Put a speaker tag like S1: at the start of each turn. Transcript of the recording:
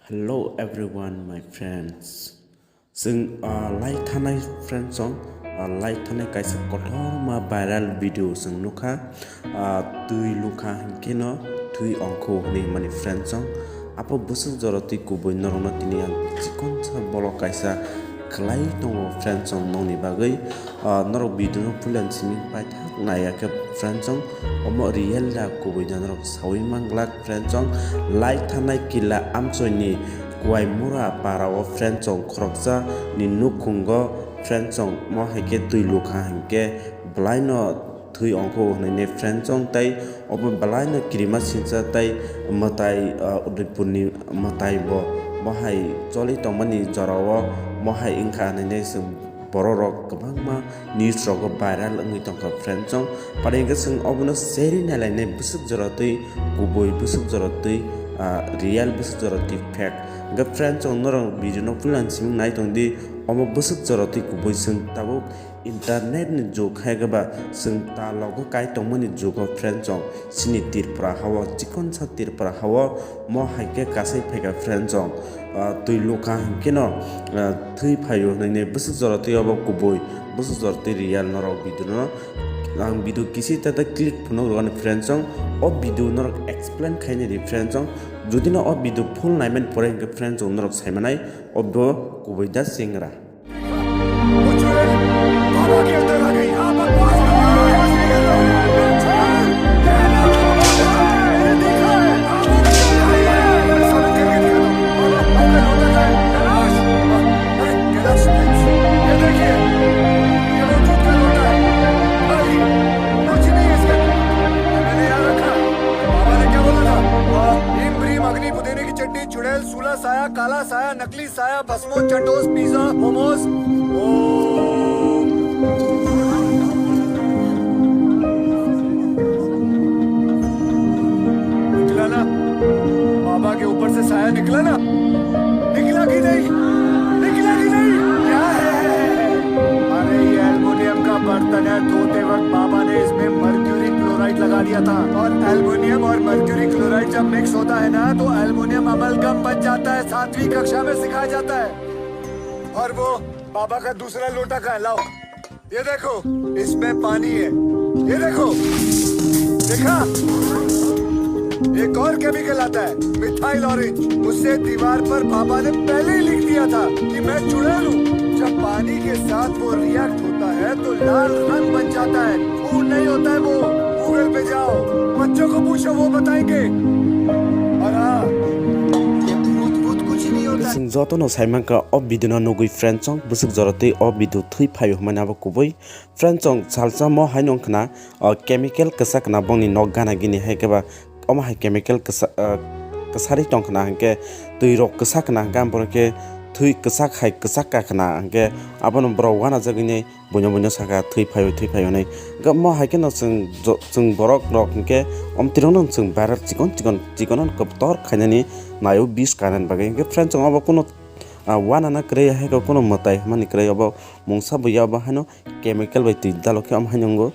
S1: Hello everyone, my friends. Sing like thanai friends song like thanai kaisa kotor ma viral video sing lukha tui lukha kino tui ongko ni mani friends song apo busuk joroti kubui norona tini ang chikon sa bolo kaisa klai tongo friends song noni bagai norok video no pulan simi pai thak naya ke friends song omo real la kubui norok sawi manglak friends song like thanai kila amchoni kuai mura para o friend song khoroksa ni nukungo friend song mo haike tui lukha hanke blaino thui ongko ne friend song tai obo blaino kirima sinsa tai matai udipurni matai bo mohai choli tongmani jarawo mohai ingkha ne sum borok kabangma news rogo viral ngi tongka friend song paringa sing obono seri nalai ne busuk jorotui kubui busuk jorotui real busuk joroti fake ga friend song norong video no pulan sim nai tongdi omo busuk joroti kubui sing tabuk internet ni jog haigaba sing ta logo kai tongmani jogo friend song sini tirpra hawa chikon sa tirpra hawa mo haike kasai phega friend song tui loka kino thui phayo ne busuk joroti obo kubui busuk joroti real norong video no ang video kisi tata click puno ron friend song o video norok explain khaine di friend song jodi na o video full naimen pore ke friend song norok saimanai obo kubui da singra
S2: चुड़ैल सूला साया काला साया नकली साया भस्मो चटोस pizza momos निकला ना बाबा के ऊपर से साया निकला ना निकला कि नहीं क्या है अरे ये एल्युमिनियम का बर्तन है धोते वक्त बाबा ने इसमें मर्क्यूरी क्लोराइड लगा दिया था और एल्युमिनियम और मर्क्यूरी क्लोराइड जब मिक्स होता है ना तो एल्युमिनियम अमलगम बन जाता है 7वीं कक्षा में सिखाया जाता है और वो बाबा का दूसरा लोटा का लाओ ये देखो इसमें पानी है ये देखो देखा एक और केमिकल आता है मिथाइल ऑरेंज उससे दीवार पर बाबा ने पहले ही लिख दिया था कि मैं चुड़ैल हूँ जब पानी के साथ वो रिएक्ट होता है तो लाल रंग बन जाता है खून नहीं होता है वो गूगल पे जाओ बच्चों को पूछो वो बताएंगे और हाँ भूत कुछ नहीं होता
S1: sing joto no saimang ka ob video no nugui friend song busuk joroti ob video thui phayo mana ba kubui friend song salsa mo hainong khna chemical kasak na bongni nog gana gini haikeba oma hai chemical kasari tong khna hanke tui rok kasak na gam borke thui kasak hai kasak ka khna hanke abon browana jagini bonyo saka thui phayo nei gamma haike no sing borok rok hanke omtirong sing barar chikon koptor khainani nayo 20 kanan bagai hanke friend song aba kono wana na krei haike kono matai mani krei aba mongsa boya ba hano chemical bai ti daloke am hanongo